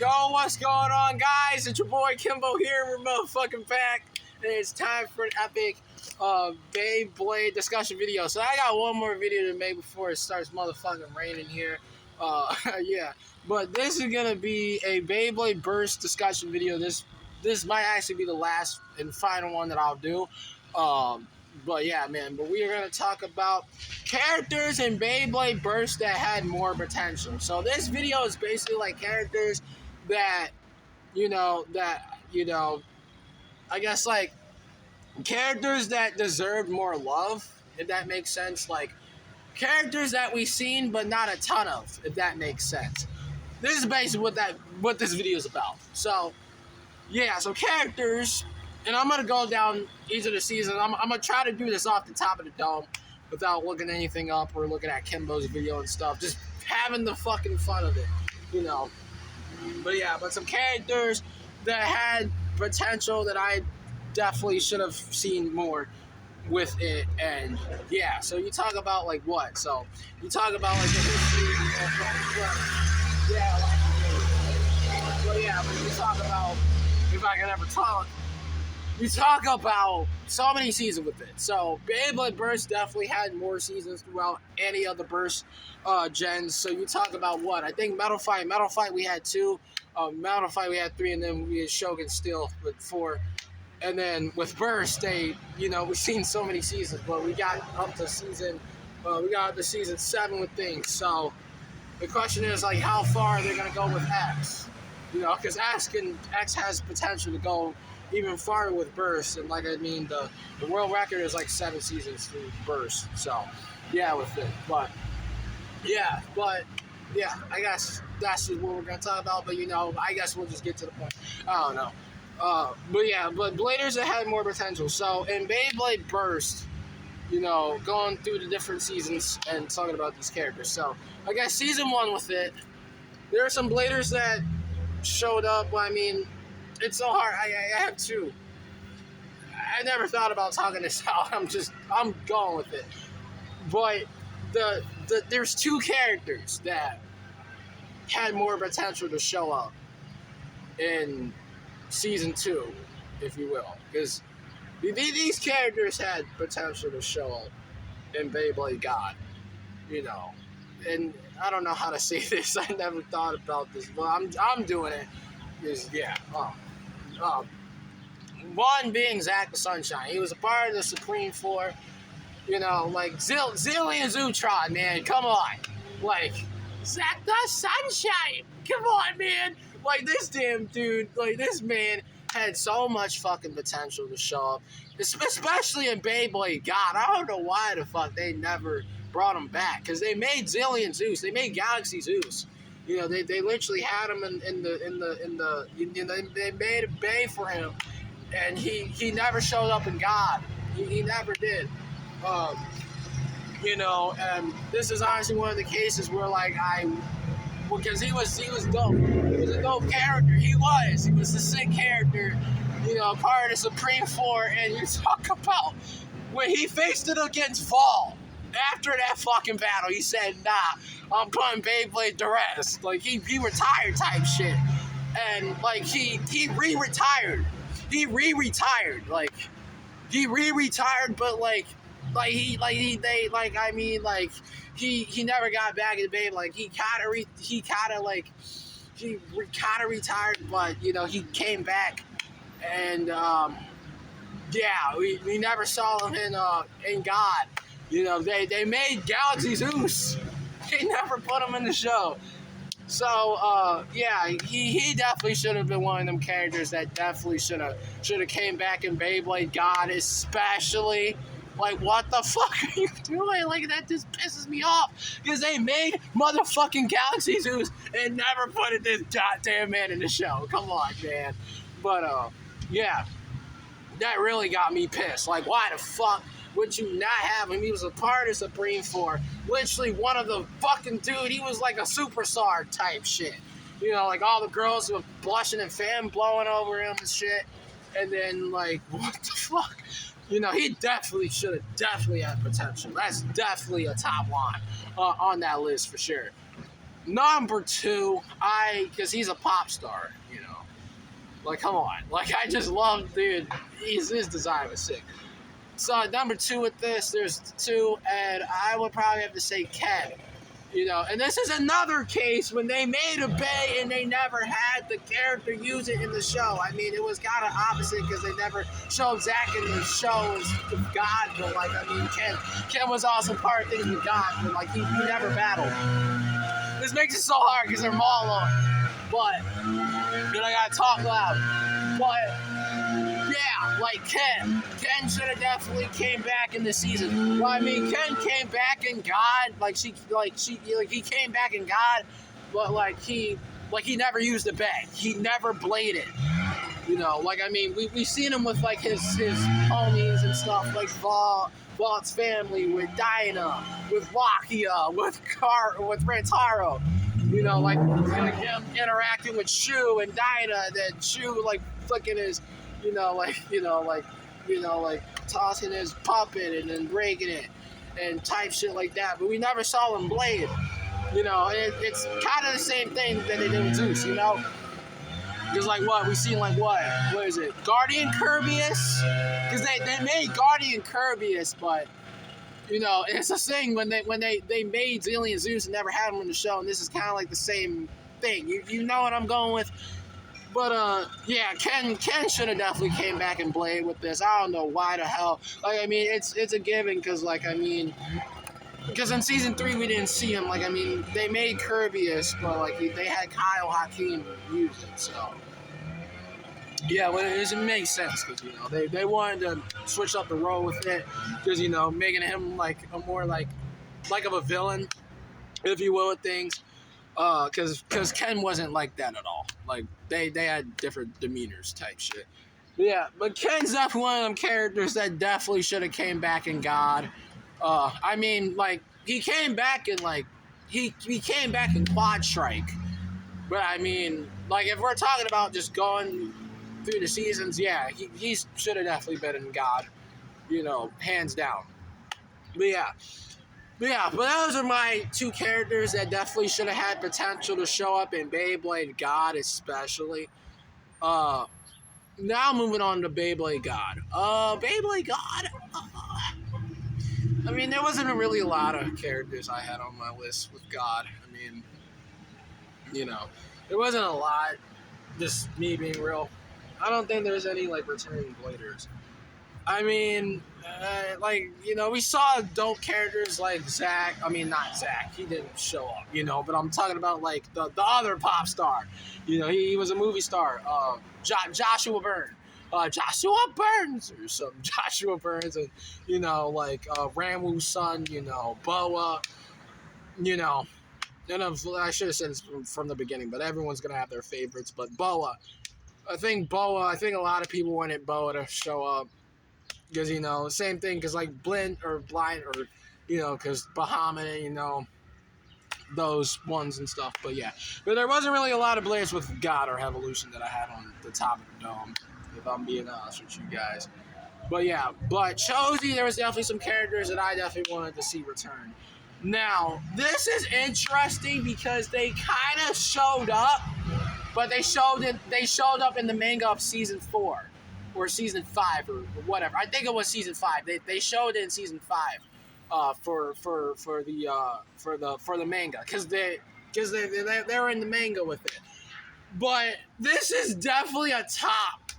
Yo, what's going on, guys? It's your boy Kimbo here. We're motherfucking back, and it's time for an epic Beyblade discussion video. So I got one more video to make before it starts motherfucking raining here. Yeah, but this is gonna be a Beyblade burst discussion video. This might actually be the last and final one that I'll do. But yeah, man. But we are gonna talk about characters in Beyblade Burst that had more potential. So this video is basically like characters that, I guess like characters that deserved more love, if that makes sense. Like characters that we've seen but not a ton of, if that makes sense. This is basically what this video is about. So yeah, so characters. And I'm going to go down each of the seasons. I'm going to try to do this off the top of the dome without looking anything up or looking at Kimbo's video and stuff. Just having the fucking fun of it, But yeah, but some characters that had potential that I definitely should have seen more with it. And yeah, so you talk about like what? So you talk about like the history of but you talk about, if I can ever talk, you talk about so many seasons with it. So Beyblade Burst definitely had more seasons throughout any of the Burst gens. So you talk about what? I think Metal Fight we had 2. Metal Fight we had 3, and then we had Shogun Steel with 4. And then with Burst, we've seen so many seasons, but we got up to season 7 with things. So the question is like, how far are they gonna go with X? Because X has potential to go even farther with Burst, and the world record is like 7 seasons through Burst. So yeah, with it, but yeah, I guess that's just what we're gonna talk about. But I guess we'll just get to the point. I don't know. But Bladers that had more potential. So in Beyblade Burst, going through the different seasons and talking about these characters. So I guess season 1 with it, there are some Bladers that showed up. It's so hard. I have 2. I never thought about talking this out. I'm going with it. But there's 2 characters that had more potential to show up in season 2, if you will. Because these characters had potential to show up in Beyblade God. And I don't know how to say this. I never thought about this, but I'm doing it. One being Zack the Sunshine. He was a part of the Supreme Four. Like Zillion Zootron, man. Come on. Like, Zack the Sunshine. Come on, man. Like, this damn dude, like, this man had so much fucking potential to show up. Especially in Beyblade God. I don't know why the fuck they never brought him back. Because they made Zillion Zeus. They made Galaxy Zeus. They literally had him they made a bay for him, and he never showed up in God. He never did. And this is honestly one of the cases where because he was dope. He was a dope character. He was a sick character. Part of the Supreme Four, and you talk about when he faced it against Vol. After that fucking battle, he said, nah, I'm putting Beyblade to rest. Like, he retired type shit. And, like, he re-retired. He re-retired. Like, he re-retired, but, he never got back in Beyblade. Like, he kind of retired, but, he came back. And, we never saw him in God. They made Galaxy Zeus. They never put him in the show. So, he definitely should have been one of them characters that definitely should have came back in Beyblade God, especially. Like, what the fuck are you doing? Like, that just pisses me off. Because they made motherfucking Galaxy Zeus and never put this goddamn man in the show. Come on, man. But, that really got me pissed. Like, why the fuck would you not have him? He was a part of Supreme Four. Literally one of the fucking dude. He was like a superstar type shit. Like all the girls were blushing and fan blowing over him and shit. And then like, what the fuck? He definitely should have had potential. That's definitely a top line on that list for sure. Number 2, because he's a pop star, you know. Like, come on. Like, I just love, dude, his design was sick. So, number 2 with this, there's 2, and I would probably have to say Ken. You know, and this is another case when they made a Bay and they never had the character use it in the show. I mean, it was kind of opposite because they never showed Zach in the show as God, but like, I mean, Ken was also part of things with God, but like, he never battled. This makes it so hard because they're Molo, but then I gotta talk loud. But yeah, like Ken should have definitely came back in this season. Well, I mean, Ken came back in God, he came back in God, but like he never used a bag. He never bladed. You know, like, I mean, we've seen him with like his homies and stuff, like Vaught's family, with Dinah, with Wakia, with Rantaro. You know, like him interacting with Shu and Dinah, and then Shu like flicking his, tossing his puppet and then breaking it and type shit like that. But we never saw him blade. You know, it's kind of the same thing that they did with Zeus, you know? Because like we seen like what is it? Guardian Kirbyus? Because they made Guardian Kirbyus, but you know, it's a thing when they made Zillion Zeus and never had him on the show, and this is kind of like the same thing. You know what I'm going with? But yeah, Ken should have definitely came back and played with this. I don't know why the hell. Like, I mean, it's a given because like, I mean, because in season 3 we didn't see him. Like, I mean, they made Kirbyus, but like they had Kyle Hakim use it, so. Yeah, well, it makes sense because, you know, they wanted to switch up the role with it because, you know, making him like a more like of a villain, if you will, with things. Because Ken wasn't like that at all. Like, they had different demeanors type shit. But yeah, but Ken's definitely one of them characters that definitely should have came back in God. I mean, like, he came back in like he came back in Quad Strike. But I mean, like, if we're talking about just going through the seasons, yeah, he should have definitely been in God, you know, hands down. But those are my 2 characters that definitely should have had potential to show up in Beyblade God, especially. Now moving on to Beyblade God. Beyblade God. I mean, there wasn't really a lot of characters I had on my list with God. I mean, you know, there wasn't a lot. Just me being real. I don't think there's any, like, returning bladers. I mean, like, you know, we saw dope characters like Zach. I mean, not Zach. He didn't show up, you know, but I'm talking about, like, the other pop star. You know, he was a movie star. Joshua Burns. Joshua Burns or something. Joshua Burns and, you know, like, Ramwoo's son, you know, Boa, you know. And I should have said this from the beginning, but everyone's going to have their favorites. But Boa. I think a lot of people wanted Boa to show up. Because, you know, same thing, because, like, Blind, or, you know, because Bahamut, you know, those ones and stuff. But, yeah. But there wasn't really a lot of blades with God or Evolution that I had on the top of the dome, if I'm being honest with you guys. But, yeah. But Chozy, there was definitely some characters that I definitely wanted to see return. Now, this is interesting because they kind of showed up, but they showed up in the manga of season 4 or season 5 or whatever. I think it was season 5. They showed it in season 5 for the manga because they were in the manga with it. But this is definitely a top.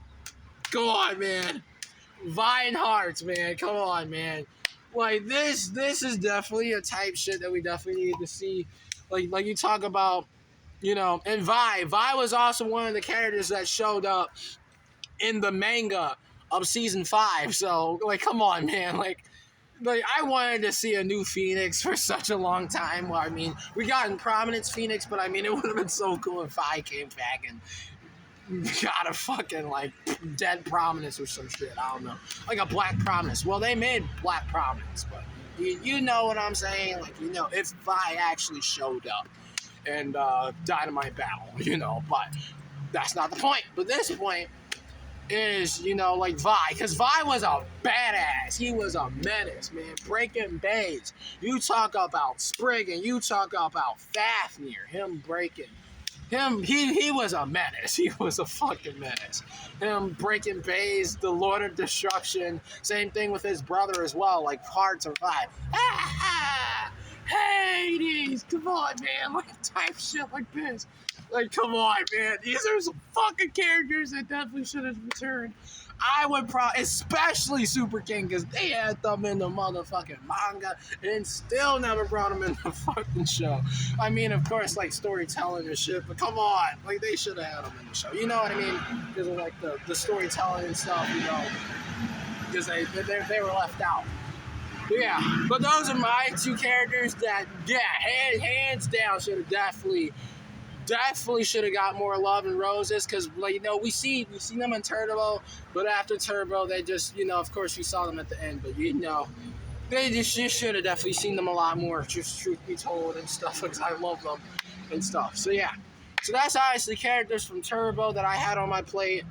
Go on, man. Vine Hearts, man. Come on, man. Like, this is definitely a type shit that we definitely need to see. Like you talk about, you know, and Vi was also one of the characters that showed up in the manga of season 5. So, like, come on, man. Like I wanted to see a new Phoenix for such a long time. Well, I mean, we got in Prominence Phoenix, but I mean, it would have been so cool if Vi came back and got a fucking, like, dead Prominence or some shit. I don't know. Like a Black Prominence. Well, they made Black Prominence, but you know what I'm saying? Like, you know, if Vi actually showed up and Dynamite Battle, you know, but that's not the point. But this point, is, like Vi, because Vi was a badass. He was a menace, man. Breaking bays. You talk about Spriggan, you talk about Fafnir, him breaking. He was a menace. He was a fucking menace. Him breaking bays, the Lord of Destruction. Same thing with his brother as well, like Hard to Survive. Hades, come on, man. Like type shit like this. Like, come on, man. These are some fucking characters that definitely should have returned. I would probably, especially Super King, because they had them in the motherfucking manga and still never brought them in the fucking show. I mean, of course, like storytelling and shit, but come on, like they should have had them in the show. You know what I mean? Because of like the storytelling and stuff, because they were left out. Yeah, but those are my two characters that, hands down, should have definitely should have got more love and roses, because we see them in Turbo, but after Turbo they just of course we saw them at the end, but they just should have definitely seen them a lot more, just truth be told and stuff, because I love them and stuff. So yeah, so that's obviously characters from Turbo that I had on my plate.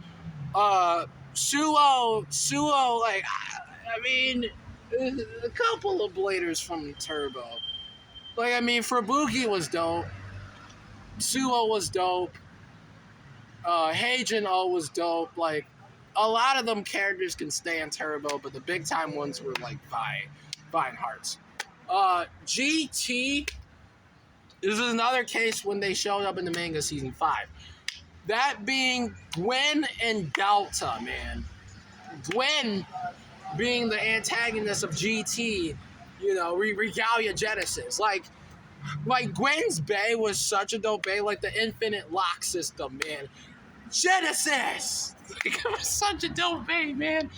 Suo, like I mean, a couple of bladers from Turbo, like I mean Fubuki was dope. Suo was dope. Heijin O was dope. Like, a lot of them characters can stay in Turbo, but the big time ones were like Vi and Hearts. GT, this is another case when they showed up in the manga season 5. That being Gwen and Delta, man. Gwen being the antagonist of GT, Regalia Genesis. Like Gwen's Bay was such a dope Bay, like the infinite lock system, man. Genesis! Like, it was such a dope Bay, man.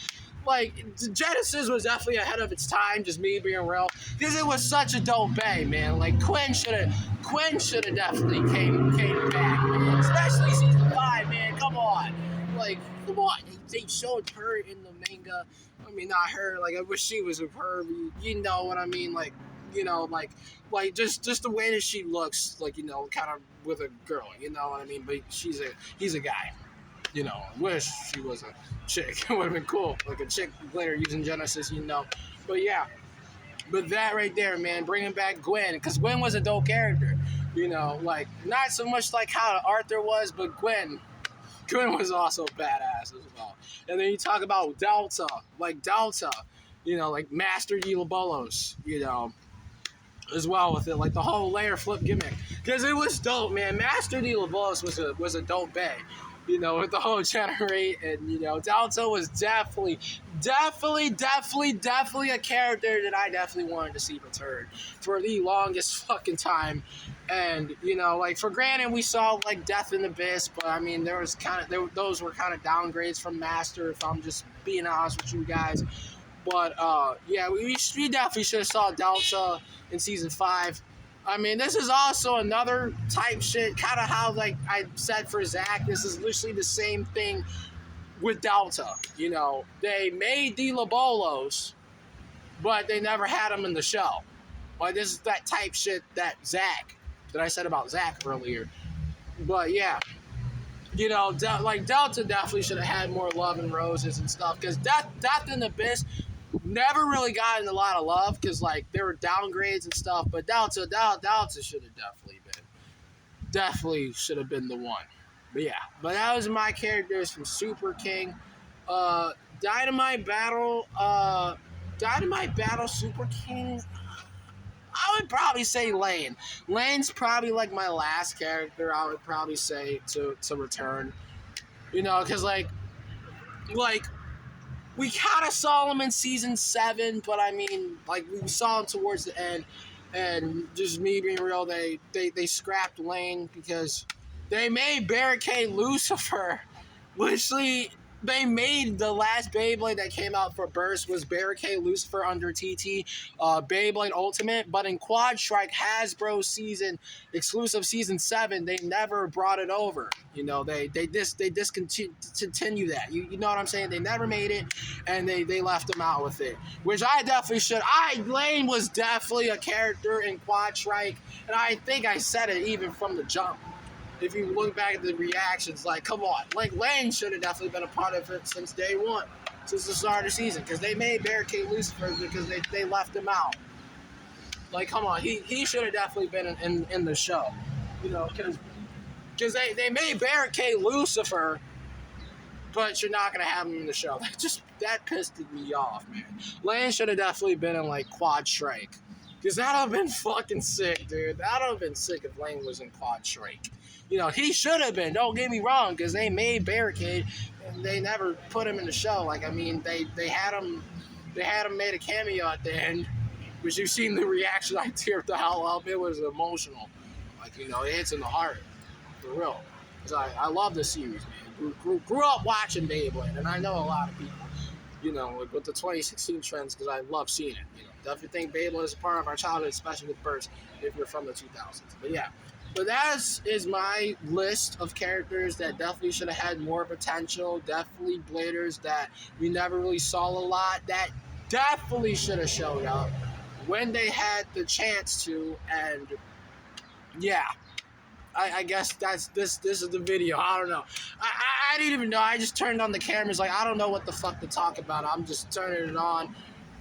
Like, Genesis was definitely ahead of its time, just me being real, because it was such a dope Bay, man. Like, Quinn should have definitely came back, man. Especially season 5, man. Come on. Like, come on. They showed her in the manga. I mean, not her. Like, I wish she was with her. You know what I mean? Like, like just the way that she looks, like, kind of with a girl, you know what I mean? But he's a guy, wish she was a chick. It would have been cool, like a chick later using Genesis, But yeah, but that right there, man, bringing back Gwen, because Gwen was a dope character, like not so much like how Arthur was, but Gwen was also badass as well. And then you talk about Delta, like Master D. Lobolos, as well with it, like the whole layer flip gimmick, because it was dope, man. Master D. Lobolos was a dope bay, with the whole generate, and Delta was definitely a character that I definitely wanted to see return for the longest fucking time. And like, for granted, we saw like Death in the Abyss, but I mean those were kind of downgrades from Master, if I'm just being honest with you guys. But yeah, we definitely should have saw Delta in season 5. I mean, this is also another type shit, kind of how, like I said for Zach, this is literally the same thing with Delta. They made the Lobolos, but they never had them in the show. Like, this is that type shit that I said about Zach earlier. But yeah, like Delta definitely should have had more love and roses and stuff, because Death in the Abyss never really gotten a lot of love, because like there were downgrades and stuff, but Delta should have definitely should have been the one. But yeah, but that was my characters from Super King. Dynamite Battle Super King, I would probably say Lane. Lane's probably like my last character I would probably say to return. Because like we kind of saw him in season 7, but I mean, like, we saw him towards the end, and just me being real, they scrapped Lane because they made Barricade Lucifer. Literally, they made the last Beyblade that came out for Burst was Barricade Lucifer under TT, Beyblade Ultimate, but in Quad Strike Hasbro exclusive season 7, they never brought it over. They discontinue that. You know what I'm saying? They never made it, and they left them out with it, which I definitely should. Lane was definitely a character in Quad Strike, and I think I said it even from the jump. if you look back at the reactions, like, come on, like Lane should have definitely been a part of it since day one, since the start of the season, because they made Barricade Lucifer because they left him out. Like, come on, he should have definitely been in the show, you know, because they made Barricade Lucifer, but you're not gonna have him in the show. That pissed me off, man. Lane should have definitely been in like Quad Strike, because that'd have been fucking sick, dude. That'd have been sick if Lane was in Quad Strike. You know, he should have been. Don't get me wrong, because they made Barricade and they never put him in the show. Like, I mean, they had him made a cameo at the end, which you've seen the reaction. I teared the hell up. It was emotional. Like, you know, it hits in the heart, for real. Because I love the series, man. Grew up watching Beyblade, and I know a lot of people, you know, with the 2016 trends, because I love seeing it. You know, definitely think Beyblade is a part of our childhood, especially with Burst, if you're from the 2000s. But yeah, but that is my list of characters that definitely should have had more potential. Definitely bladers that we never really saw a lot. That definitely should have showed up when they had the chance to. And yeah, I guess this is the video. I don't know. I didn't even know. I just turned on the cameras. Like, I don't know what the fuck to talk about. I'm just turning it on,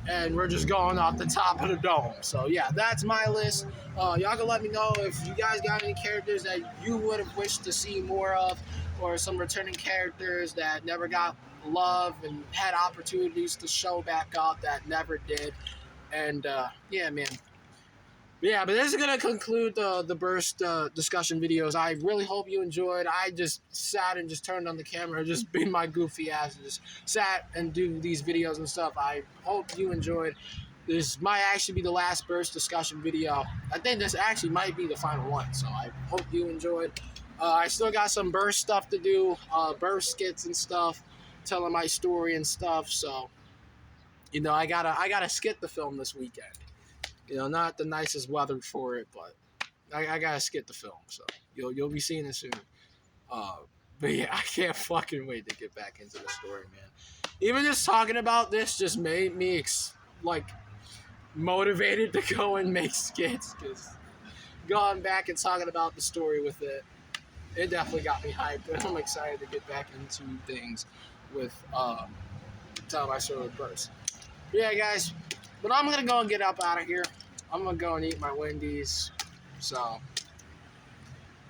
and we're just going off the top of the dome. So yeah, that's my list. Y'all can let me know if you guys got any characters that you would have wished to see more of, or some returning characters that never got love and had opportunities to show back up that never did. And yeah, man. Yeah, but this is going to conclude the Burst discussion videos. I really hope you enjoyed. I just sat and just turned on the camera, just being my goofy ass, and just sat and do these videos and stuff. I hope you enjoyed. This might actually be the last Burst discussion video. I think this actually might be the final one, so I hope you enjoyed. I still got some Burst stuff to do, Burst skits and stuff, telling my story and stuff, so, you know, I gotta skit the film this weekend. You know, not the nicest weather for it, but I gotta skip the film, so you'll be seeing it soon. But yeah, I can't fucking wait to get back into the story, man. Even just talking about this just made me like motivated to go and make skits, because going back and talking about the story with it definitely got me hyped, and I'm excited to get back into things with telling my story with Burst. But yeah, guys. But I'm going to go and get up out of here. I'm going to go and eat my Wendy's. So,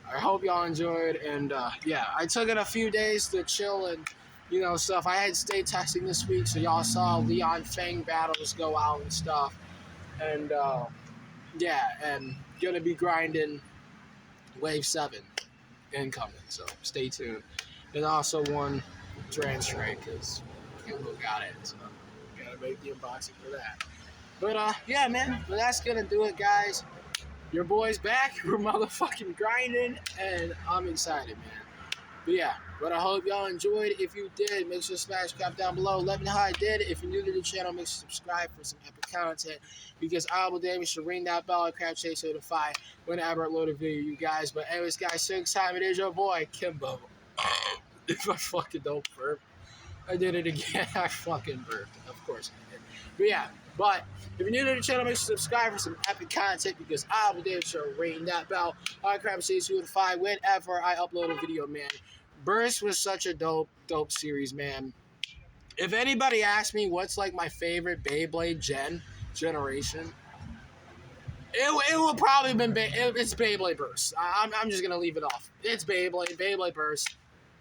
I hope y'all enjoyed. And, yeah, I took it a few days to chill and, you know, stuff. I had state testing this week, so y'all saw Leon Fang battles go out and stuff. And, yeah, and going to be grinding Wave 7 incoming. So, stay tuned. And also one Dran Strike, because Kimbo got it. So, got to make the unboxing for that. But, yeah, man, but that's gonna do it, guys. Your boy's back. We're motherfucking grinding, and I'm excited, man. But, yeah, but I hope y'all enjoyed. If you did, make sure to smash clap down below. Let me know how I did. If you're new to the channel, make sure to subscribe for some epic content, because I will damn sure ring that bell and crab chase notify whenever I upload a video, you guys. But anyways, guys, so excited. It is your boy, Kimbo. If I fucking don't burp. I did it again. I fucking burped. Of course I did. But, yeah. But if you're new to the channel, make sure to subscribe for some epic content, because I will damn sure ring that bell. I crab chase notify whenever I upload a video, man. Burst was such a dope series, man. If anybody asks me what's like my favorite Beyblade generation, it will probably have been it's Beyblade Burst. I'm just gonna leave it off. It's Beyblade Burst.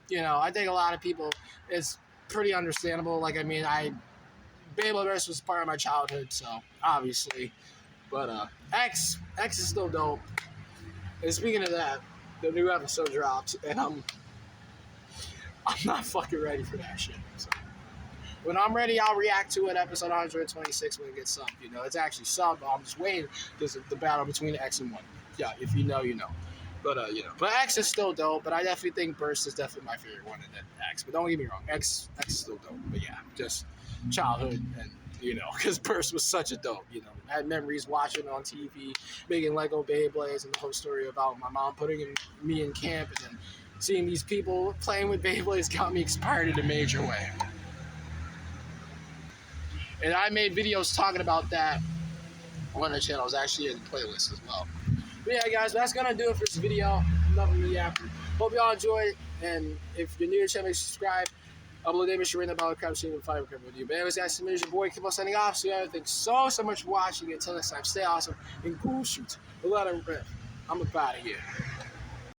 You know, I think a lot of people, it's pretty understandable. Like, I mean, Beyblade Burst was part of my childhood, so obviously. But X is still dope. And speaking of that, the new episode dropped, and I'm not fucking ready for that shit. So when I'm ready, I'll react to it. Episode 126 when it gets subbed. You know, it's actually subbed. I'm just waiting because of the battle between X and 1. Yeah, if you know, you know. But you know, but X is still dope. But I definitely think Burst is definitely my favorite one, and then X. But don't get me wrong, X is still dope. But yeah, just childhood, and you know, because Burst was such a dope. You know, I had memories watching on TV, making Lego Beyblades, and the whole story about my mom putting me in camp, and then seeing these people playing with Beyblades got me inspired in a major way. And I made videos talking about that on the channel. It's actually in the playlist as well. But yeah, guys, that's gonna do it for this video. loving me after. Hope y'all enjoyed. And if you're new to the channel, make sure you subscribe. Upload Davis, you're in the Battle Crab Scene with Fire Crab with you. But anyways, guys, it's your boy. Keep on signing off. So, yeah, thanks so much for watching. Until next time, stay awesome and cool shoot. A lot of rip. I'm about to here.